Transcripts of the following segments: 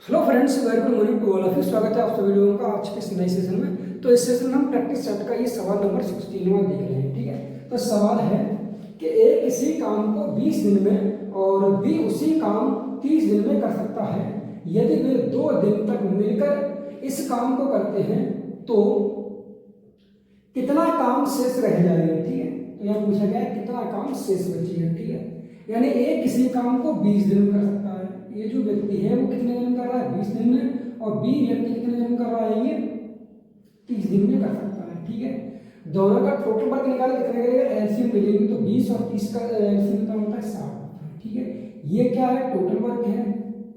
Hello friends, very good morning to all of you. स्वागत है आप सभी लोगों का आज के इस नए सेशन में। तो इस सेशन में हम प्रैक्टिस सेट का ये सवाल नंबर 16वां देख रहे हैं। ठीक है, तो सवाल है कि ए किसी काम को 20 दिन में और बी उसी काम 30 दिन में कर सकता है। यदि वे 2 दिन तक मिलकर इस काम को करते हैं तो कितना काम शेष रह जाएगा। ठीक है, तो यहाँ पूछा गया है कितना काम शेष बचेगा। ठीक है, यानी ए किसी काम को 20 दिन में कर सकता है। ये जो व्यक्ति है वो कितने दिन कर रहा है, 20 दिन में, और बी व्यक्ति कितने दिन कर रहा है, ये 30 दिन में कर सकता है। ठीक है, दोनों का टोटल वर्क निकाले कितने करेगा, एलसीएम मिलेगी तो 20 और 30 का एलसीएम कितना होता है, 60। ठीक है, ये क्या है, टोटल वर्क है।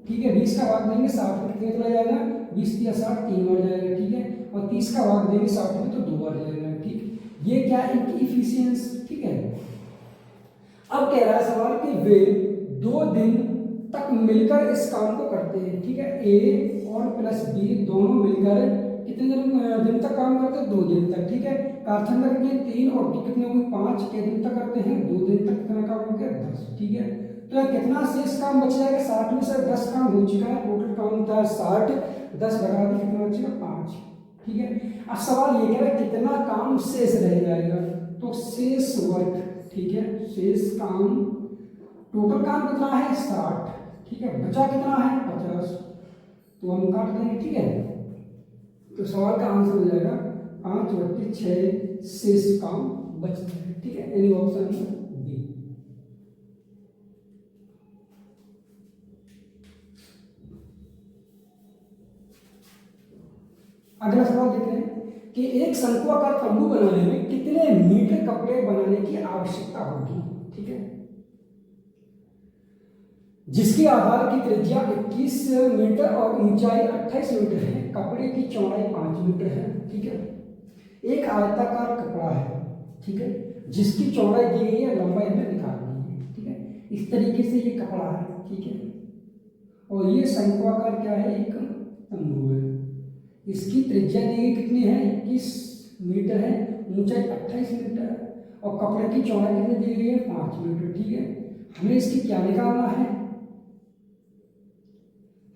ठीक है, 20 का भाग देंगे 60 में कितने चला जाएगा, 20 या 60 3 बार जाएगा। ठीक है, और 30 का भाग देंगे 60 में तो 2 बार जाएगा। ठीक, ये क्या है, इनकी इफिशियंसी। ठीक है, अब कह रहा है सवाल कि वे 2 दिन तक मिलकर इस काम को करते हैं। ठीक है, ए और प्लस बी दोनों मिलकर कितने दिन तक काम करते हैं, 2 दिन तक। ठीक है, कारखान कितने 3 और डी कितने हुए 5 के दिन तक करते हैं, 2 दिन तक कितना काम हो गया 10। ठीक है, तो कितना शेष काम बच जाएगा, 60 में से 10 काम हो चुका है, टोटल काम था 60, 10 घटा दी कितना बचेगा 5। ठीक है, अब सवाल ये कह रहा है कितना काम शेष रह जाएगा, तो शेष वर्क। ठीक है, शेष काम, टोटल काम कितना है 60। ठीक है, बचा कितना है 50, तो हम काट देंगे। ठीक है, तो सवाल का आंसर हो जाएगा 5/6 शेष काम बचता है। ठीक है, यानी ऑप्शन बी। अगला सवाल देखते हैं कि एक शंकुआकार तंबू बनाने में कितने मीटर कपड़े बनाने की आवश्यकता होगी। ठीक है, जिसके आधार की त्रिज्या 21 मीटर और ऊंचाई 28 मीटर है, कपड़े की चौड़ाई 5 मीटर है। ठीक है, एक आयताकार कपड़ा है। ठीक है, जिसकी चौड़ाई दी गई है, लंबाई हमें निकालनी है। ठीक है, इस तरीके से ये कपड़ा है। ठीक है, और ये शंकुआकार क्या है, एक तंबू है। इसकी त्रिज्या दी गई कितनी है, 21 मीटर है, ऊंचाई 28 मीटर है, और कपड़े की चौड़ाई कितनी दी गई है, 5 मीटर। ठीक है, हमें इसकी क्या निकालना है,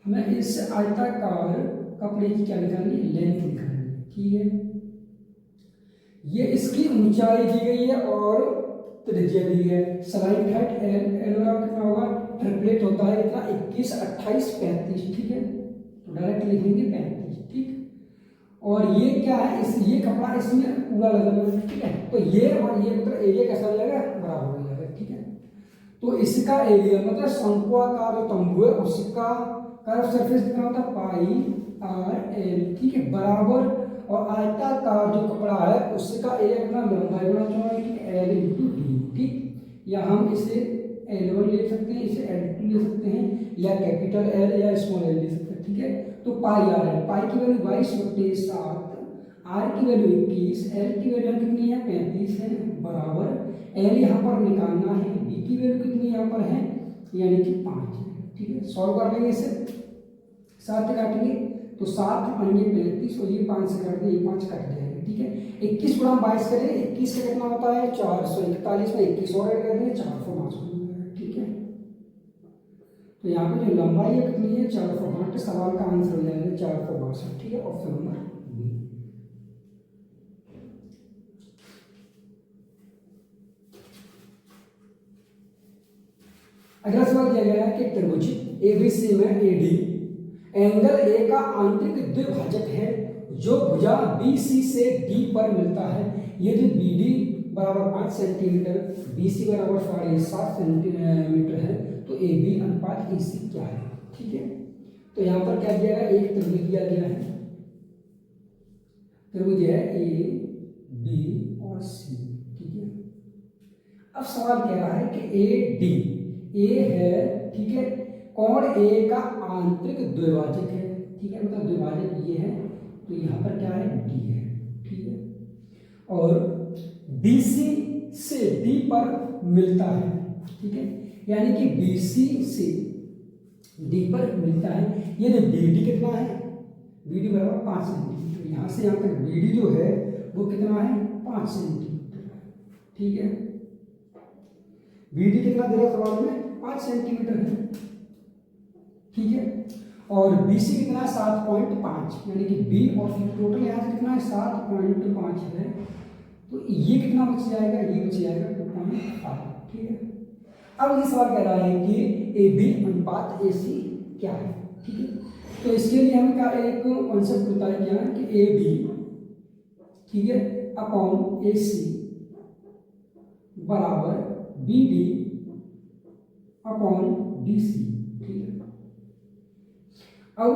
हमें इस आयताकार कपड़े की क्या निकालनी है, लेंथ निकालनी है। ठीक है, ये इसकी ऊंचाई दी गई है और त्रिज्या दी है। सलाइन हाइट एल वाला कितना होगा, ट्रिपलेट होता है कितना, 21 28 35। ठीक है, तो डायरेक्ट लिखेंगे 35। ठीक, और ये क्या है, इस ये कपड़ा इसमें पूरा लगा हुआ है। ठीक है, तो ये और ये मतलब एरिया कैसा हो जाएगा, बराबर हो जाएगा। ठीक है, तो इसका एरिया मतलब शंकुआकार जो तंबू है उसका कर्व सरफेस कितना होता है, पाई आर एल। ठीक है, बराबर, और आयताकार जो कपड़ा है उसका एरिया कितना, लंबाई गुणा चौड़ाई, एल इंटू डी। ठीक, या हम इसे L1 ले सकते हैं, इसे L2 ले सकते हैं, या कैपिटल एल या स्मॉल एल ले सकते हैं। ठीक है, तो पाई आर है, पाई की वैल्यू 22/7, आर की वैल्यू 21, एल की वैल्यू कितनी है 35 है, बराबर एल यहाँ पर निकालना है, बी की वैल्यू कितनी यहाँ पर है, यानी कि 5 है। ठीक है, सॉल्व कर लेंगे इसे, 7 से काटेंगे तो 7 पंजे 35, और ये 5 से काट दें, ये 5 कट जाएगा। ठीक है, 21 गुणा 22 करें, 21 का कितना होता है 441 में 21 और ऐड कर देंगे 462। ठीक है, तो यहाँ पे जो लंबाई है कितनी है 462, सवाल का आंसर हो जाएगा 462। ठीक है, ऑप्शन नंबर बी। अगला सवाल दिया गया है कि त्रिभुज एबीसी में एडी एंगल ए का आंतरिक द्विभाजक है जो भुजा बीसी से डी पर मिलता है। यदि बीडी बराबर 5 सेंटीमीटर, बीसी बराबर 7.5 सेंटीमीटर है, तो ए बी अनुपात एसी क्या है। ठीक है, तो यहाँ पर क्या दिया गया, एक त्रिभुज दिया गया है, त्रिभुज है ए बी और सी। ठीक है, अब सवाल कह रहा है कि ए डी, ए है, ठीक है, कोण ए का आंतरिक द्विभाजक है। ठीक है, मतलब द्विभाजक ये है, तो यहाँ पर क्या है डी है। ठीक है, और बीसी से डी पर मिलता है। ठीक है, यानी कि बीसी से डी पर मिलता है। ये जो बीडी कितना है, बीडी बराबर 5 सेंटीमीटर, यहाँ से यहाँ तक बीडी जो है वो कितना है 5 सेंटीमीटर। ठीक है, बीडी कितना दे रहा सवाल में, 5 सेंटीमीटर है। ठीक है, और बी सी कितना है 7.5, यानी कि बी और सी टोटल यहाँ से कितना है 7.5 है, तो ये कितना बच जाएगा, ये बच जाएगा 2.5, ठीक है। अब ये सवाल कह रहा है कि ए बी अनुपात ए सी क्या है, ठीक है। तो इसके लिए हम क्या एक कॉन्सेप्ट बताया क्या है कि ए बी, ठीक है, अपॉन ए सी बराबर B D upon D C, ठीक है। अब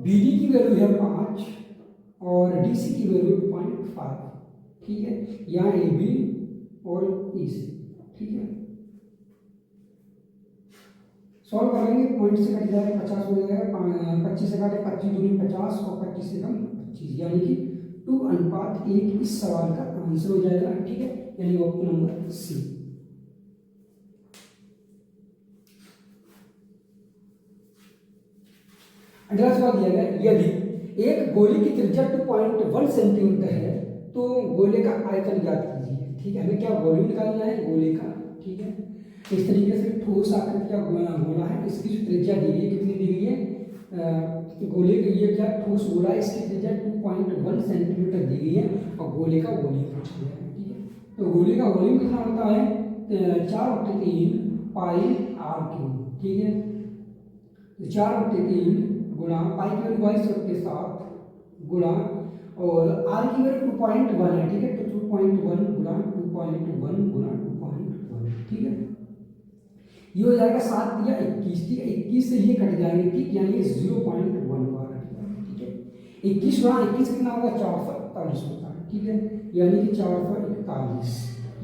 बी डी की वैल्यू है 5 और डी सी की वैल्यू 2.5, ठीक है, यहाँ ए बी और ई सी, ठीक है। सॉल्व करेंगे, पॉइंट से कट जाएगा 50 हो जाएगा, 25 से काटे 25 दूनी 50 और 25 से कम 25, यानी कि 2:1 इस सवाल का आंसर हो जाएगा, ठीक है, यानी ऑप्शन नंबर सी। अगला सवाल दिया गया, यदि एक गोले की त्रिज्या 2.1 सेंटीमीटर है तो गोले का आयतन ज्ञात कीजिए, ठीक है। हमें क्या वॉल्यूम निकालना है गोले का, ठीक है। इस तरीके से ठोस आकृति का गोला है, इसकी जो त्रिज्या दी गई है कितनी दी गई है, गोले की ये क्या ठोस गोला है, इसकी त्रिज्या 2.1 सेंटीमीटर दी गई है और गोले का वॉल्यूम पूछा गया है, ठीक है। तो गोले का वॉल्यूम कितना होता है 4/3 पाई आर क्यूब, ठीक है। 4/3 गुणा पाई की वैल्यू 22/7 गुणा और आर की वैल्यू 2.1 है, ठीक है। तो 2.1 गुणा 2.1 गुणा 2.1, ठीक है। ये हो जाएगा 7 या 21, ठीक है। 21 से ये कट जाएंगे, ठीक, यानी 0.1 बार, ठीक है। 21 गुणा 21 कितना होगा 441 होता है, ठीक है, यानी कि 441।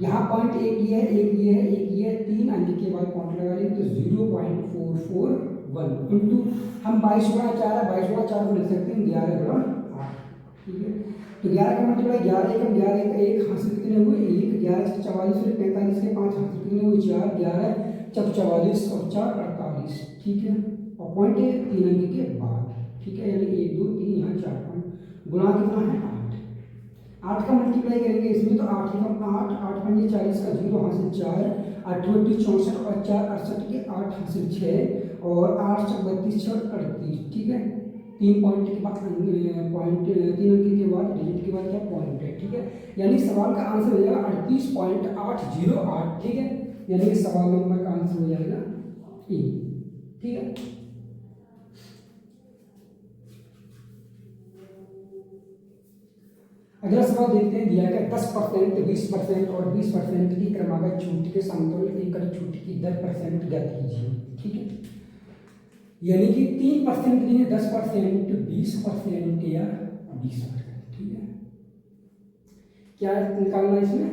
यहाँ पॉइंट एक ये है, एक ये है, एक ये है, 3 अंक के बाद पॉइंट लगा लेंगे तो 0.441 इंटू हम 22 गुणा 4 है, 22 गुणा 4 को लिख सकते हैं 11 गुणा 8, ठीक है। तो 11 का मल्टीप्लाई 11 एकम 11 एक हासिल कितने हुए 1, 11 से 44 हुए, 45 के 5 हासिल कितने हुए 4, 11 जब 44 और 4 48, ठीक है। और पॉइंट है 3 अंक के बाद, ठीक है, यानी 1 2 3 यहाँ 4 पॉइंट गुणा कितना है 8 का मल्टीप्लाई करेंगे इसमें तो 8 एकम 8, 8 पंजे 40 का 0 हासिल 4, 8 2 64 और 4 68 के 8 हासिल 6 और 8 6 32 6 38, ठीक है। 3 पॉइंट के बाद पॉइंट 3 अंक के बाद डिजिट के बाद क्या पॉइंट है, ठीक है। यानी सवाल का आंसर हो जाएगा 38.808, ठीक है, यानी कि सवाल नंबर का आंसर हो जाएगा ई, ठीक है। अगला सवाल देखते हैं, दिया गया 10%, 20% और 20% की क्रमागत छूट के समतुल्य एकल छूट की दर % ज्ञात कीजिए, ठीक है। यानी कि 3% दिए, 10%, 20% या 20%, ठीक है। क्या निकालना है इसमें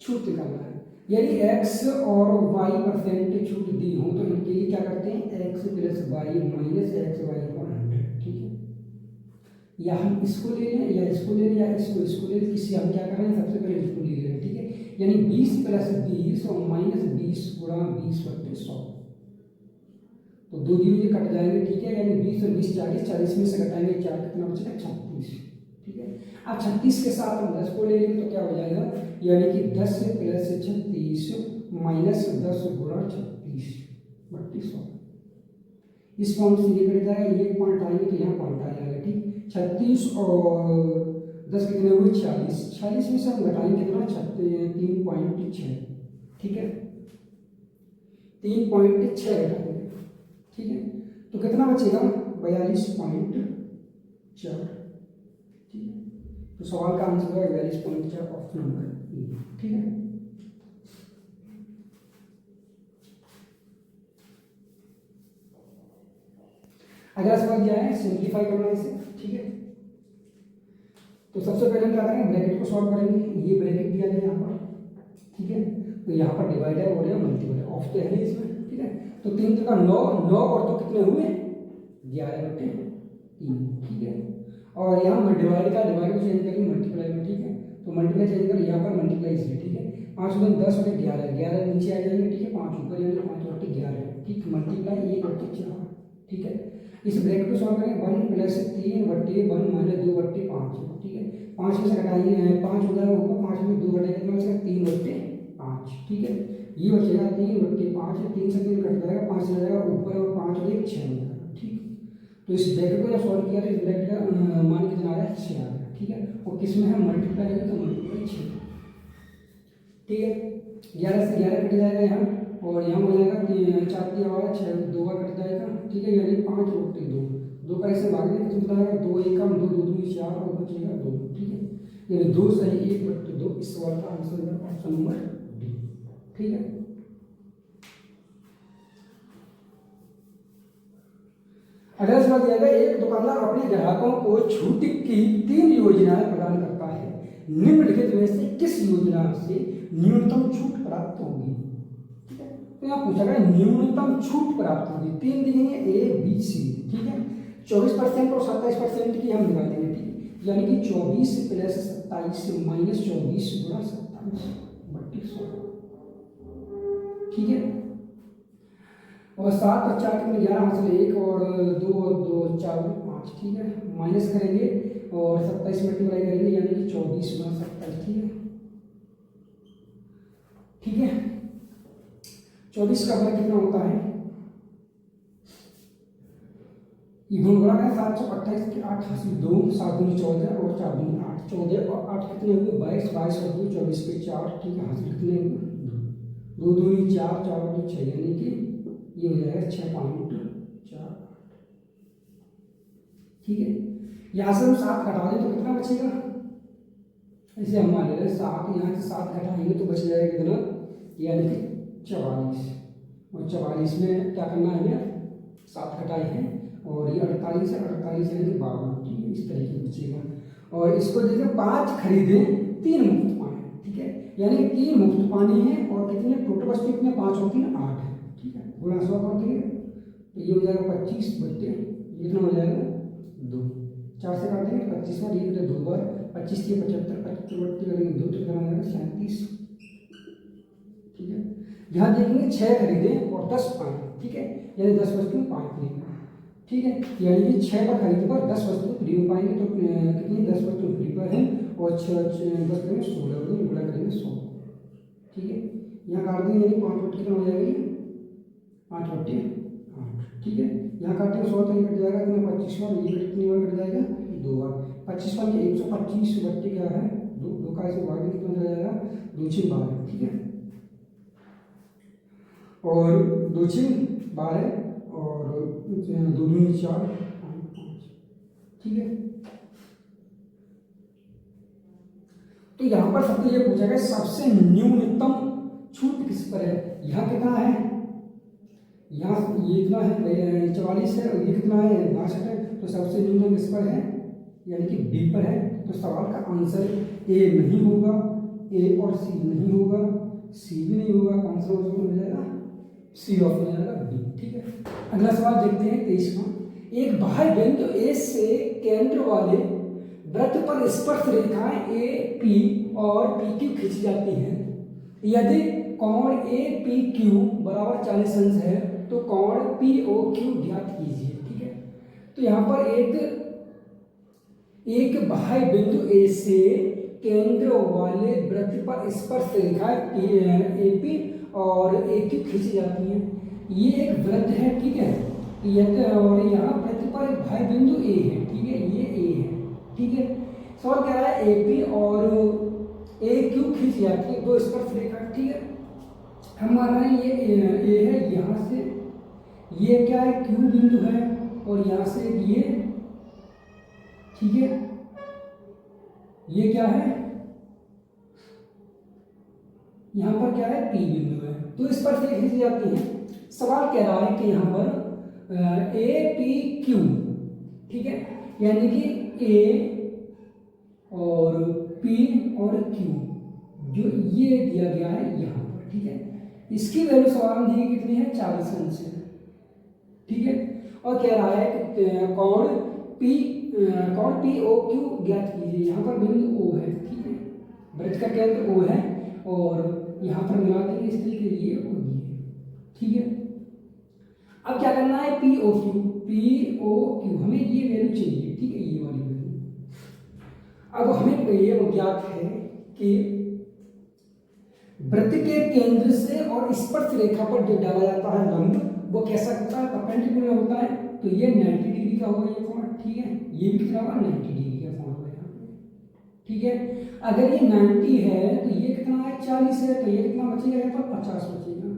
छूट निकालना है, यदि x और y% छूट दी हो तो इनके लिए क्या करते हैं x + y - x y को 100, ठीक है। या हम इसको ले लें या इसको ले लें या इसको ले लें, किसी हम क्या कर रहे हैं सबसे पहले इसको ले लें, ठीक है। यानी 20 + 20 और -20 गुणा 20/100, तो 2 जीरो ये कट जाएंगे, ठीक है। यानी 20 और 20 40, 40 में से घटाएंगे 4 कितना बचेगा 36, ठीक है। अब 36 के साथ हम 10 को ले लेंगे तो क्या हो जाएगा, यानी कि 10 + 36 - 10 गुणा 36 3200। इस पॉइंट से ये कट जाएगा, ये पॉइंट आएंगे तो यहाँ पॉइंट आ जाएगा, ठीक। 36 और 10 कितने हुए 40, 40 में से हम घटाएंगे कितना 3.6, ठीक है, 3.6 घटाएंगे, ठीक है। तो कितना बचेगा 42.4, ठीक है। तो सवाल का आंसर होगा 42.4, ऑप्शन नंबर ई, ठीक है। अगला सवाल दिया है सिंप्लीफाई करना इसे, ठीक है। तो सबसे पहले हम क्या करेंगे ब्रैकेट को सॉल्व करेंगे, ये ब्रैकेट दिया गया यहाँ पर, ठीक है। तो यहाँ पर डिवाइडर हो रहा है मल्टीपल ऑफ तो है नहीं इसमें, ठीक है। तो 3 का 9 और तो कितने हुए 11/3, ठीक है। और यहाँ मैं डिवाइड को चेंज करेंगे मल्टीप्लाई में, ठीक है। तो मल्टीप्लाई चेंज कर यहाँ पर मल्टीप्लाई इसलिए, ठीक है। 5 × 10 = 11, 11 नीचे आ जाएंगे, ठीक है। 5 ऊपर जाएंगे, 5/11, ठीक। मल्टीप्लाई 1/4, ठीक है। इस ब्रैकेट को सॉल्व करेंगे 1 + 3/1 - 2/5, ठीक है। 5 में से घटाइए 5 हो जाएगा ऊपर, 5 में 2 घटाएंगे कितना बचेगा 3/5, ठीक है। ये बचेगा 3/5, 3 से 3 कट जाएगा, 5 आ जाएगा ऊपर और 5 और 1 6 हो जाएगा, ठीक। तो इस ब्रैकेट को जब सॉल्व किया तो इस ब्रैकेट का मान कितना आया 6 आ गया, ठीक है। और किस में है मल्टीप्लाई करें तो मल्टीप्लाई 6, ठीक है। 11 से 11 कट जाएगा यहाँ और यहाँ हो जाएगा 4 की आवाज़ 6 2 बार कट जाएगा, ठीक है। यानी 5 रोटी 2 का ऐसे भाग दें कितना आएगा 2 1 कम 2 2 2 4 और बचेगा 2, ठीक है। यानी 2 सही 1/2 इस सवाल का आंसर है ऑप्शन नंबर डी, ठीक है। अगला सवाल दिया गया एक दुकानदार अपने ग्राहकों को छूट की 3 योजनाएं प्रदान करता है, निम्नलिखित में से किस योजना से न्यूनतम छूट प्राप्त होगी, ठीक है। तो यहाँ पूछा गया न्यूनतम छूट प्राप्त होगी, 3 दिए ए बी सी, ठीक है। 24% और 27% की हम निकाल देंगे, ठीक है। यानी कि 24 प्लस 27 माइनस 24 गुणा 27 32, ठीक है। और 7 और 4 के 11 हासिल 1 और 2 और 2 4 5, ठीक है। माइनस करेंगे और 27 मल्टीप्लाई करेंगे यानी कि 24 गुणा 27, ठीक है, ठीक है। 24 का वर्ग कितना होता है, ये गुणा है 728 के 8 हासिल 2 7 दूनी 14 और 4 दूनी 8 14 और 8 कितने हुए 22 22 और 2 24 के 4, ठीक है। हासिल कितने हुए 2 दूनी 4 4 और 2 6 यानी कि ये हो जाएगा 6.4, ठीक है। यहाँ से हम 7 घटा दें तो कितना बचेगा, ऐसे हम मान ले रहे हैं 7, यहाँ से 7 घटाएंगे तो बच जाएगा कितना, यानी कि 44। और 44 में क्या करना है हमें 7 घटाए हैं और ये 48 है, 48 यानी कि 52, ठीक है। इस तरीके बचेगा। और इसको देखिए 5 खरीदे 3 मुफ्त पाए, ठीक है। यानी कि 3 मुफ्त पानी है और कितने टोटल बचते कितने 5 और 3 8 है, ठीक है। गुणा 100 कर देंगे तो ये हो जाएगा 25 बट्टे ये कितना हो जाएगा 2, 4 से काट देंगे 25 और ये 2 बार 25 के 75 25 बट्टे करेंगे 2 तो कितना हो जाएगा 37, ठीक है। यहाँ देखेंगे 6 खरीदे और 10 पाए, ठीक है। यानी 10 वस्तु 5 फ्री, ठीक है। यानी कि 6 पर खरीदने पर 10 वस्तु फ्री में पाएंगे तो कितनी 10 वस्तु फ्री पर है और 6 10 करेंगे 16 गुणा करेंगे 100, ठीक है। यहाँ काट देंगे यानी 5 बट्टे कितना हो जाएगा 5 बट्टे 8, ठीक है। यहाँ काटते हैं 100 तो ये कट जाएगा कितना 25 और ये कितनी बार कट जाएगा 2 बार 25 पर 125 बट्टे क्या है 2 का ऐसे भाग कितना चला जाएगा 2 6 12, ठीक है। और 2 6 12 और 2 दूनी 4 5, ठीक है। तो यहाँ पर सबसे ये पूछा गया सबसे न्यूनतम छूट किस पर है, यहाँ कितना है, यहाँ ये कितना है 44 है और ये कितना है 62 है, तो सबसे न्यूनतम किस पर है यानी कि बी पर है। तो सवाल का आंसर ए नहीं होगा, ए और सी नहीं होगा, सी भी नहीं होगा, आंसर हो जाएगा सी ऑप्शन हो जाएगा बी, ठीक है। अगला सवाल देखते हैं 23वां। एक बाह्य बिंदु ए से केंद्र वाले वृत्त पर स्पर्श रेखाएं ए पी और पी क्यू खींची जाती हैं। यदि कोण ए पी क्यू बराबर 40 अंश है तो कोण पी ओ क्यू ज्ञात कीजिए, ठीक है। तो यहाँ पर एक बाह्य बिंदु ए से केंद्र वाले वृत्त पर स्पर्श रेखाएं ए पी और ए क्यू खींची जाती हैं। ये एक वृत्त है, ठीक है। और यहाँ वृत्त पर एक बाह्य बिंदु ए है, ठीक है, ये ए है, ठीक है। सवाल कह रहा है ए पी और ए क्यू खींची जाती है 2 स्पर्श रेखा, ठीक है। हम मान रहे हैं ये ए है, यहाँ से ये क्या है क्यू बिंदु है और यहाँ से ये, ठीक है, ये क्या है यहाँ पर क्या है पी बिंदु है, तो इस पर से खींची जाती है। सवाल कह रहा है कि यहाँ पर ए पी क्यू, ठीक है, यानी कि ए और पी और क्यू जो ये दिया गया है यहाँ पर, ठीक है। इसकी वैल्यू सवाल में दी कितनी है 40 अंश है, ठीक है। और कह रहा है कि कोण पी ओ क्यू ज्ञात कीजिए। यहाँ पर बिंदु ओ है, ठीक है, वृत्त का केंद्र ओ है और यहाँ पर मिला देंगे इस तरीके ये और ये, ठीक है। अब क्या करना है पी ओ क्यू हमें ये वैल्यू चाहिए, ठीक है, ये वाली वैल्यू। अब हमें ये ज्ञात है कि वृत्त के केंद्र से और स्पर्श रेखा पर जो डाला जाता है लंब वो कैसा होता है परपेंडिकुलर होता है, तो ये 90 डिग्री का होगा ये कोण, ठीक है। ये भी कितना होगा 90 डिग्री का कोण होगा यहाँ पे, ठीक है। अगर ये 90 है तो ये कितना है 40 है, तो ये कितना बचेगा यहाँ पर 50 बचेगा,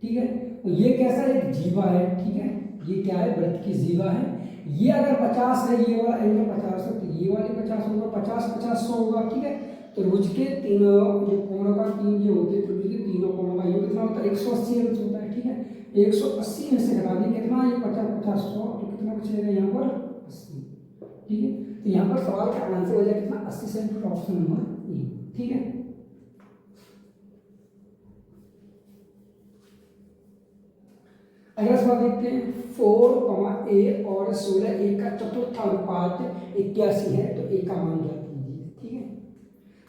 ठीक है। तो ये कैसा एक जीवा है, ठीक है, ये क्या है वृत्त की जीवा है। ये अगर 50 है, ये वाला एंगल 50 है, तो ये वाले 50 होगा, 50 50 100 होगा, ठीक है। तो रुज के तीनों जो कोणों का तीन जो होते हैं त्रिभुज के तीनों कोणों का योग कितना होता है 180 अंश होता है, ठीक है। 180 में से घटा दें कितना, ये 50 50 100, तो कितना बचेगा यहाँ पर 80, ठीक है। तो यहाँ पर सवाल का आंसर हो जाएगा कितना 80 सेंटीमीटर, ऑप्शन नंबर ए, ठीक है। अगला सवाल देखते हैं 4, और 16 का चतुर्थानुपात 81 है, तो ए का मान ज्ञात कीजिए, ठीक है।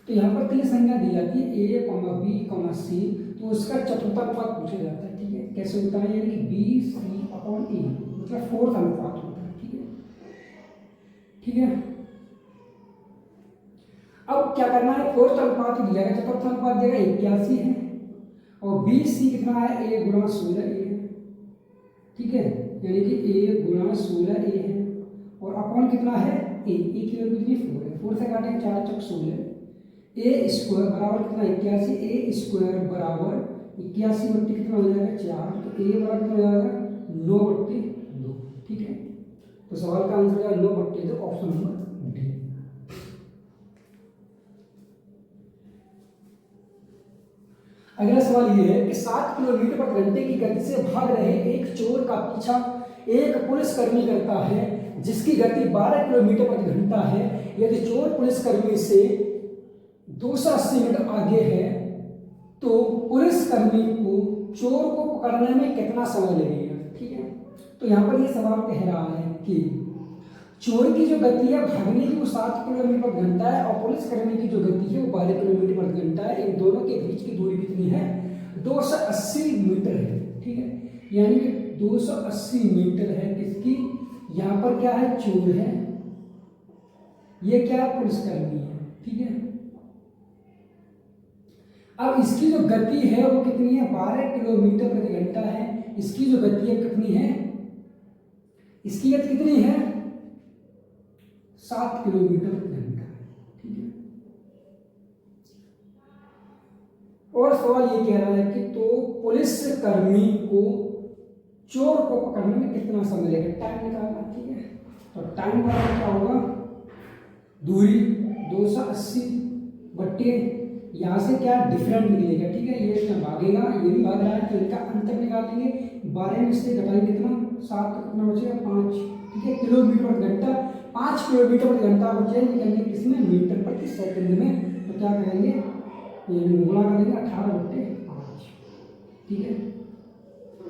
तो यहाँ पर तीन संख्या दी जाती है ए, बी, सी, तो उसका चतुर्थानुपात पूछा जाता है, ठीक है। कैसे होता है, यानी कि बी सी अपॉन ए, मतलब 4 का अनुपात होता है, ठीक है, ठीक है। अब क्या करना है, 4 का अनुपात दिया है, चतुर्थानुपात देगा 81 है, और बी सी कितना है ए गुणा 16 ए, ठीक है, यानी कि ए गुणा 16 ए है, और अपॉन कितना है ए की वैल्यू कितनी 4 है, 4 से काटेंगे 4 चौक 16, ए स्क्वायर बराबर कितना 81, ए स्क्वायर बराबर 81 बट्टी कितना हो जाएगा 4, तो ए बराबर कितना हो जाएगा 9/2, ठीक है। तो सवाल का आंसर है 9/2, ऑप्शन नंबर डी। अगला सवाल ये है कि 7 किलोमीटर प्रति घंटे की गति से भाग रहे एक चोर का पीछा एक पुलिसकर्मी करता है जिसकी गति 12 किलोमीटर प्रति घंटा है। यदि चोर पुलिसकर्मी से 280 मीटर आगे है तो पुलिसकर्मी को चोर को पकड़ने में कितना समय लगेगा, ठीक है। तो यहाँ पर ये सवाल कह रहा है कि चोर की जो गति है भागने की वो 7 किलोमीटर प्रति घंटा है, और पुलिसकर्मी की जो गति है वो 12 किलोमीटर प्रति घंटा है। इन दोनों के बीच की दूरी कितनी है 280 मीटर है, ठीक है। यानी कि 280 मीटर है किसकी, यहाँ पर क्या है चोर है, ये क्या पुलिसकर्मी है, ठीक है। अब इसकी जो गति है वो कितनी है 12 किलोमीटर प्रति घंटा है, इसकी जो गति है कितनी है, इसकी गति कितनी है 7 किलोमीटर प्रति घंटा, ठीक है। और सवाल ये कह रहा है कि तो पुलिसकर्मी को चोर को पकड़ने में कितना समय लगेगा, टाइम निकालना, ठीक है। तो टाइम बराबर क्या होगा, दूरी 280 बट्टे यहाँ से क्या डिफरेंट निकलेगा, ठीक है। ये इसमें भागेगा, ये भी भाग रहा है, तो इनका अंतर निकालेंगे, 12 में से घटाएंगे कितना 7, तो कितना बचेगा 5, ठीक है। किलोमीटर प्रति घंटा 5 किलोमीटर प्रति घंटा बचे निकलेंगे किसमें मीटर प्रति सेकंड में, तो क्या करेंगे ये गुणा करेंगे 18/5, ठीक है।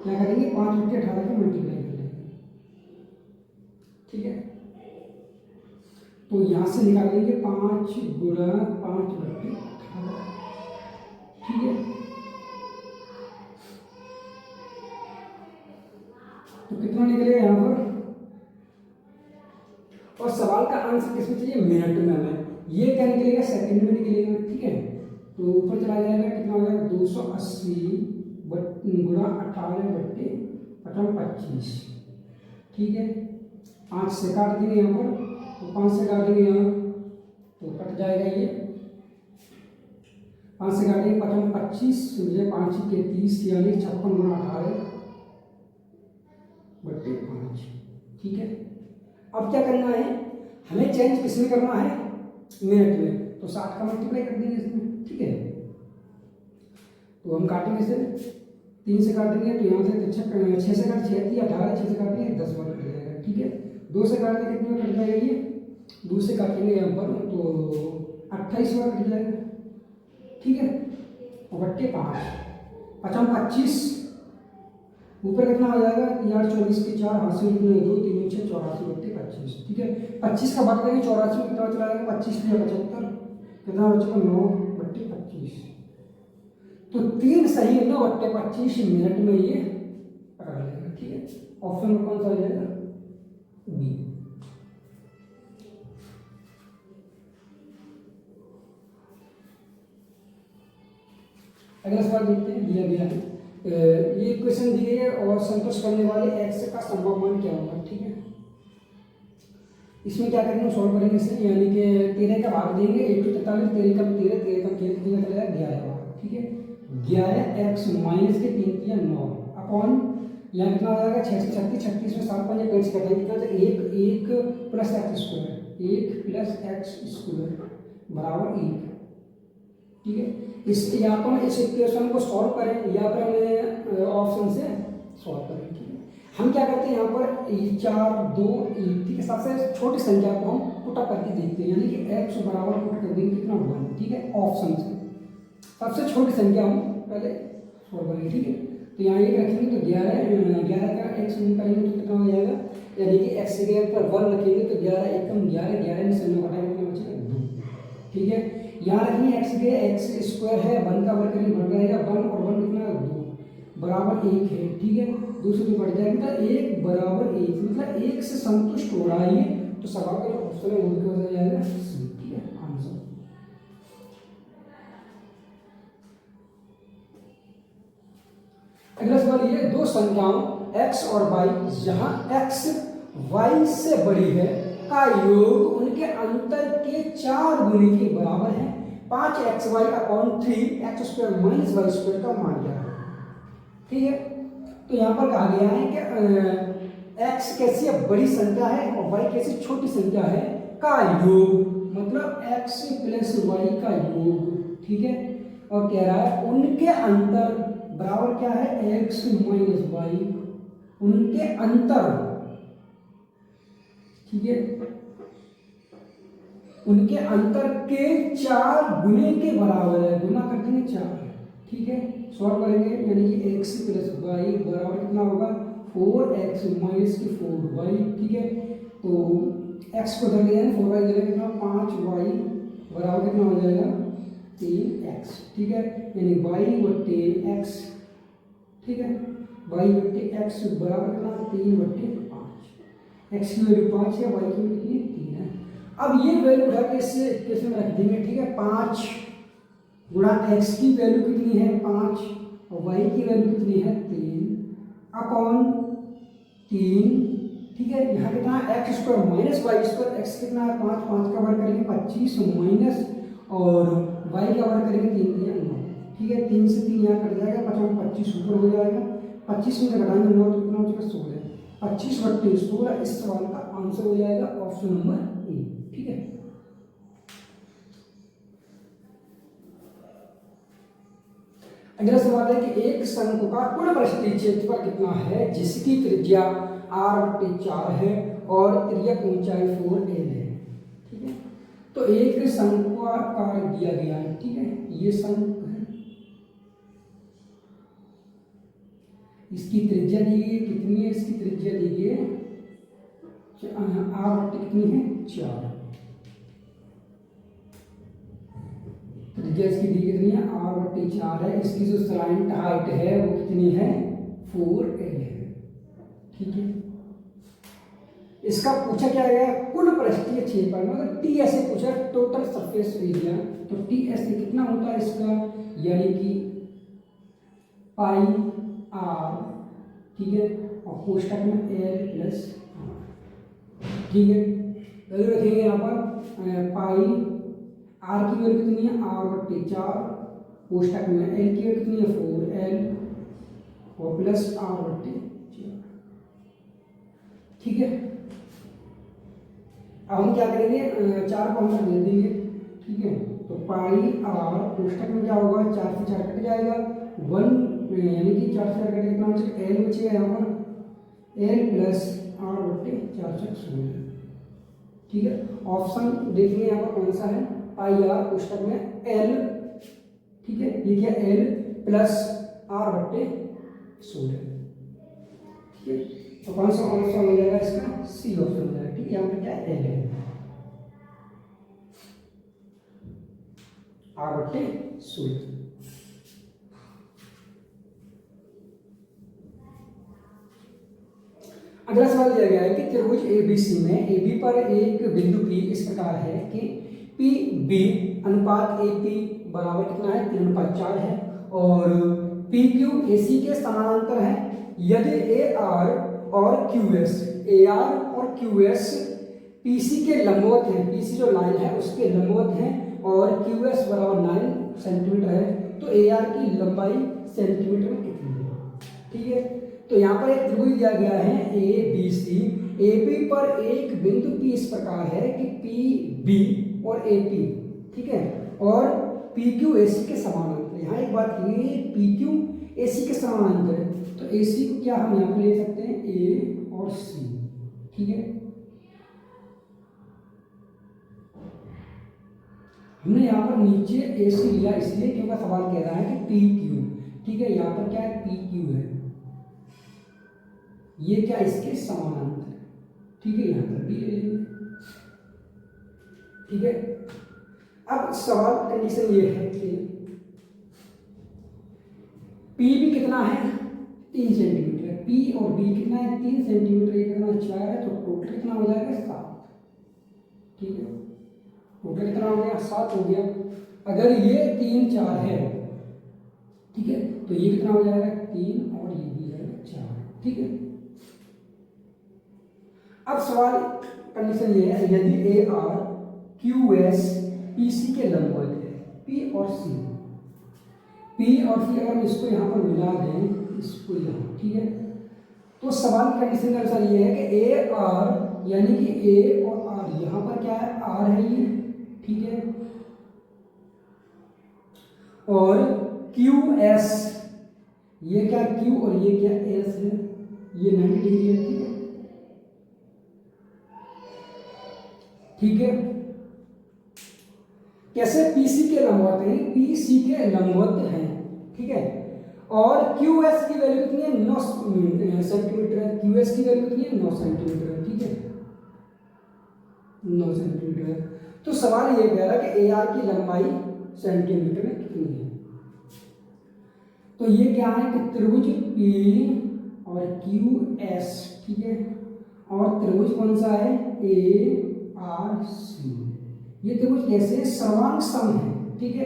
क्या करेंगे 5/18 को मल्टीप्लाई कर लेंगे, ठीक है। तो यहाँ से निकालेंगे 5 गुणा 5/18, ठीक है। तो कितना निकलेगा यहाँ पर, और सवाल का आंसर किसमें चाहिए मिनट में हमें, ये क्या निकलेगा सेकंड में निकलेगा, ठीक है। तो ऊपर चला जाएगा कितना हो जाएगा 280 गुणा 18/25, ठीक है। 5 से काट देंगे यहाँ पर, तो 5 से काटेंगे यहाँ तो कट जाएगा ये, 5 से काटेंगे 25, 5 के 30 यानी 56 गुणा 18/5, ठीक है। अब क्या करना है हमें चेंज किसमें करना है मिनट में, तो 60 का मल्टीप्लाई कर देंगे इसमें, ठीक है। तो हम काटेंगे इसे 3 से काटेंगे तो यहाँ से 6 से काट 6 18, 6 से काटेंगे 10 बार कट जाएगा, ठीक है। 2 से काटेंगे कितने कट जाएगा ये, 2 से काटेंगे यहाँ पर तो 28 बार कट जाएगा, ठीक है। और बट्टे 5 25 ऊपर कितना आ जाएगा यार 24 के 4 हाथ से 2 3 6 84/25, ठीक है। 25 का भाग करेंगे 84 में कितना चला जाएगा 25 के 75 कितना बचेगा 9/25, तो 3 सही 9/25 मिनट में ये पकड़ लेगा, ठीक है। ऑप्शन में कौन सा आ जाएगा बी। अगला सवाल देखते हैं, दिया गया है ये इक्वेशन दी गई है और संतुष्ट करने वाले एक्स का संभव मान क्या होगा, ठीक है। इसमें क्या करेंगे, सॉल्व करेंगे इसे, यानी कि 13 का भाग देंगे, 1 to 43, 13 का 13, 13 का 13 कितना चला जाएगा 11 भाग, ठीक है। 11x माइनस के 3 या 9 अपॉन यहाँ कितना आ जाएगा 6 से 36, 36 में 7 5 पेंच करते हैं, कितना 1 plus x square, 1 plus x square बराबर 1, ठीक है। इस या तो हम इस इक्वेशन को सॉल्व करें या फिर हमें ऑप्शन से सॉल्व करें, ठीक है। हम क्या करते हैं यहाँ पर 4 2 1, ठीक है, सबसे छोटी संख्या को हम पुट अप करके देखते हैं, यानी कि x बराबर पुट कर देंगे कितना 1, ठीक है, ऑप्शन से सबसे छोटी संख्या हम पहले सॉल्व करेंगे, ठीक है। तो यहाँ 1 रखेंगे तो 11 का x करेंगे तो कितना हो जाएगा, यानी कि x की जगह पर 1 रखेंगे तो 11 एकम 11, 11 में से 9 घटाएंगे कितना बचेगा 2, ठीक है। यहाँ रखिए x के एक्स स्क्वायर है, 1 का वर्ग करेंगे बढ़ जाएगा 1 और 1 कितना 2 बराबर 1 है, ठीक है, 2 से 2 बढ़ जाएगा मतलब 1 बराबर 1, मतलब 1 से संतुष्ट हो रहा है ये, तो सवाल का जो ऑप्शन है वो क्या हो जाएगा सी, ठीक है, आंसर। अगला सवाल ये, दो संख्याओं x और y जहां x y से बड़ी है का योग उनके अंतर के 4 गुने के बराबर है, 5xy upon 3x square minus Y square का मान क्या है, ठीक है। तो यहाँ पर कहा गया है कि x कैसी बड़ी संख्या है और y कैसी छोटी संख्या है का योग, मतलब x प्लस वाई का योग, ठीक है। और कह रहा है उनके अंतर बराबर क्या है x माइनस वाई, उनके अंतर, ठीक है, उनके अंतर के 4 गुने के बराबर है, गुना कर देंगे 4, ठीक है। सॉल्व करेंगे यानी कि x प्लस वाई बराबर कितना होगा 4x माइनस के 4y, ठीक है। तो x को धर लिया है 4y जगह कितना 5y बराबर कितना हो जाएगा 3x, ठीक है, यानी y बट्टे x, ठीक है, y बट्टे x बराबर कितना 3 बट्टे 5, x की वैल्यू 5 है, y की वैल्यू कितनी 3 है। अब ये वैल्यू उठा के इसे इक्वेशन में रख देंगे, ठीक है, 5 गुणा x की वैल्यू कितनी है 5 और y की वैल्यू कितनी है 3 अपॉन 3, ठीक है। यहाँ कितना x square minus Y square, x कितना है 5, 5 का वर्ग करेंगे 25 माइनस और y का वर्ग करेंगे 3 या 9, ठीक है, 3 से 3 यहाँ कट जाएगा, 25 ऊपर हो जाएगा, 25 में से घटाएंगे 9 तो कितना हो जाएगा 16, 25 बट्टे 16 इस सवाल का आंसर हो जाएगा ऑप्शन नंबर ए, ठीक है। अगला सवाल है कि एक शंकु का कुल पृष्ठीय क्षेत्रफल कितना है जिसकी त्रिज्या r/4 है और त्रिज्यक ऊंचाई 4l है, ठीक है। तो एक शंक्वाकार दिया गया है, ठीक है, ये शंकु है, इसकी त्रिज्या दी गई कितनी है, इसकी त्रिज्या दी गई है r कितनी है 4, त्रिज्या इसकी दी कितनी है r/4 है, इसकी जो स्लाइंट हाइट है वो कितनी है 4l है, ठीक है। इसका पूछा क्या गया कुल पृष्ठीय क्षेत्रफल, मतलब टी ऐसे पूछा टोटल सरफेस एरिया, तो टी ऐसे कितना होता है इसका, यानी कि पाई r, ठीक है, और कोष्टक में l प्लस r, ठीक है। वैल्यू रखेंगे यहाँ पर पाई r की वैल्यू कितनी है r/4, कोष्टक में l की वैल्यू कितनी है 4l और प्लस r/4, ठीक है। अब हम क्या करेंगे 4 को हम दे देंगे, ठीक है, तो पाई r कोष्टक में क्या होगा 4 से 4 कट जाएगा 1, यानी कि 4 से 4 कट कितना बचेगा l बचेगा यहाँ पर l प्लस r/4 16, ठीक है। ऑप्शन देखिए यहाँ पर कौन सा है पाई r कोष्टक में l, ठीक है, ये क्या l प्लस r/16, ठीक है। तो कौन सा ऑप्शन हो जाएगा इसका सी ऑप्शन हो जाएगा, ठीक है, यहाँ पे क्या l है r/16। अगला सवाल दिया गया है कि त्रिभुज ABC में AB पर एक बिंदु P इस प्रकार है कि PB अनुपात AP बराबर कितना है 3/4 है और पी क्यू ए सी के समानांतर है यदि ए आर और क्यू एस, ए आर और क्यू एस पी सी के लंबवत है, पी सी जो लाइन है उसके लंबवत है और क्यू एस बराबर 9 सेंटीमीटर है, तो ए आर की लंबाई सेंटीमीटर में कितनी है? ठीक है, तो यहाँ पर एक त्रिभुज दिया गया है A B C. A B पर एक बिंदु पी इस प्रकार है कि पी बी और ए पी, ठीक है, और पी क्यू ए सी के समानांतर। यहाँ एक बात ये पी क्यू ए सी के समानांतर है, तो ए सी को क्या हम यहाँ पे ले सकते हैं ए और सी, ठीक है। हमने यहाँ पर नीचे ए सी लिया इसलिए क्योंकि सवाल कह रहा है कि पी क्यू, ठीक है, यहाँ पर क्या है पी क्यू है, ये क्या इसके समानांतर है, ठीक है, यहाँ पर भी ले लेंगे, ठीक है। अब सवाल कंडीशन ये है कि पी भी कितना है 3 सेंटीमीटर, पी और बी कितना है 3 सेंटीमीटर, ये कितना 4 है, तो टोटल कितना हो जाएगा 7, ठीक है, टोटल कितना हो गया 7 हो गया। अगर ये 3 4 है, ठीक है, तो ये कितना हो जाएगा 3 और ये भी जाएगा 4, ठीक है। अब सवाल कंडीशन ये है यदि A R Q S P C के लंबवत है, पी और सी, पी और सी अगर हम इसको यहाँ पर मिला दें, इसको यहाँ, ठीक है, तो सवाल कंडीशन का अनुसार ये है कि ए आर यानी कि ए और आर, यहाँ पर क्या है आर है ये, ठीक है, और क्यू एस, ये क्या क्यू और ये क्या एस है, ये 90 डिग्री है, ठीक है, ठीक है। कैसे पीसी के लंबवत हैं, पीसी के लंबवत हैं, ठीक है, और क्यू एस की वैल्यू कितनी है 9 सेंटीमीटर है, क्यू एस की वैल्यू कितनी है 9 सेंटीमीटर है, ठीक है, 9 सेंटीमीटर है। तो सवाल ये कह रहा है कि ए आर की लंबाई सेंटीमीटर में कितनी है। तो ये क्या है कि त्रिभुज पी और क्यू एस, ठीक है, और त्रिभुज कौन सा है ए आर सी, ये त्रिभुज कैसे सर्वांग सम है, ठीक है,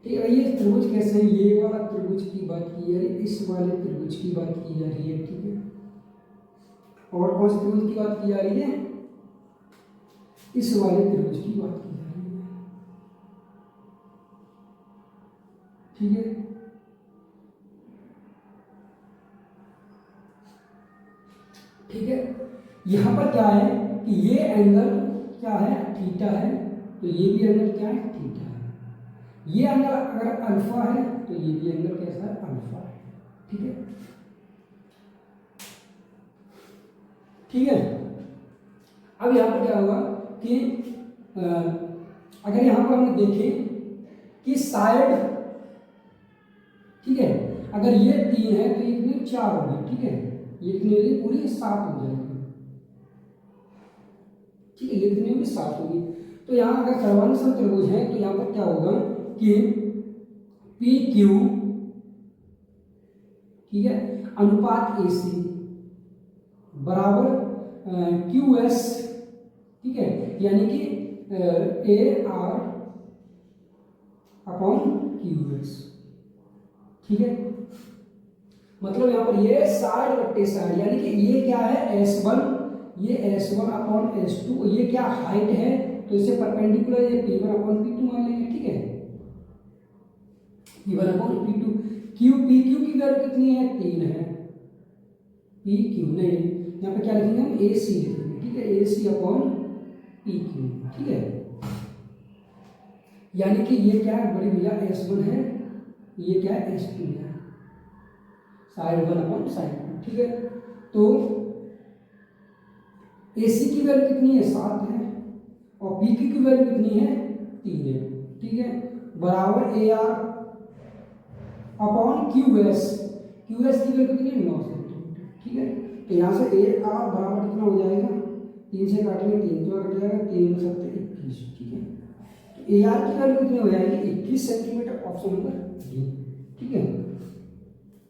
ठीक है। ये त्रिभुज कैसे है, ये वाला त्रिभुज की बात की जा रही है, इस वाले त्रिभुज की बात की जा रही है, ठीक है, और कौन से त्रिभुज की बात की जा रही है, इस वाले त्रिभुज की बात की जा रही है, ठीक है। ठीक है, यहां पर क्या है कि ये एंगल क्या है थीटा है, तो ये भी एंगल क्या है थीटा है, ये एंगल अगर अल्फा है तो ये भी एंगल कैसा है अल्फा है, ठीक है, ठीक है। अब यहाँ पर क्या होगा कि अगर यहाँ पर हम देखें कि साइड, ठीक है, अगर ये 3 है तो ये कितनी 4 होगी, ठीक है, ये कितनी होगी पूरी 7 हो जाएगी, ठीक है, ये कितनी होगी 7 होगी। तो यहाँ अगर सर्वांग सम त्रिभुज है तो यहाँ पर क्या होगा कि पी क्यू, ठीक है, अनुपात ए सी बराबर क्यू एस, ठीक है, यानी कि A R upon Q S, ठीक है। मतलब यहाँ पर ये साइड बट्टे साइड, यानी कि ये क्या है S1, ये S1 अपॉन S2, ये क्या हाइट है तो इसे परपेंडिकुलर ये P1 अपॉन P2 मान लेंगे, ठीक है, P1 upon P2। Q P Q की वैल्यू कितनी है 3 है, पी क्यू नहीं, यहाँ पे क्या लिखेंगे हम ए सी लिखेंगे, ठीक है, ए सी अपॉन पी क्यू, ठीक है, यानी कि ये क्या है बड़ी भैया S1 है, ये क्या है S2 है, साइड 1 अपॉन साइड 2, ठीक है। तो AC की वैल्यू कितनी है 7 है और PQ की वैल्यू कितनी है 3 है, ठीक है, बराबर AR अपॉन QS, QS की वैल्यू कितनी है 9 सेंटीमीटर, ठीक है। तो यहाँ से AR बराबर कितना हो जाएगा 3 से काटेंगे 3 तो कट जाएगा 3 7 21, ठीक है। तो AR की वैल्यू कितनी हो जाएगी 21 सेंटीमीटर, ऑप्शन नंबर डी, ठीक है।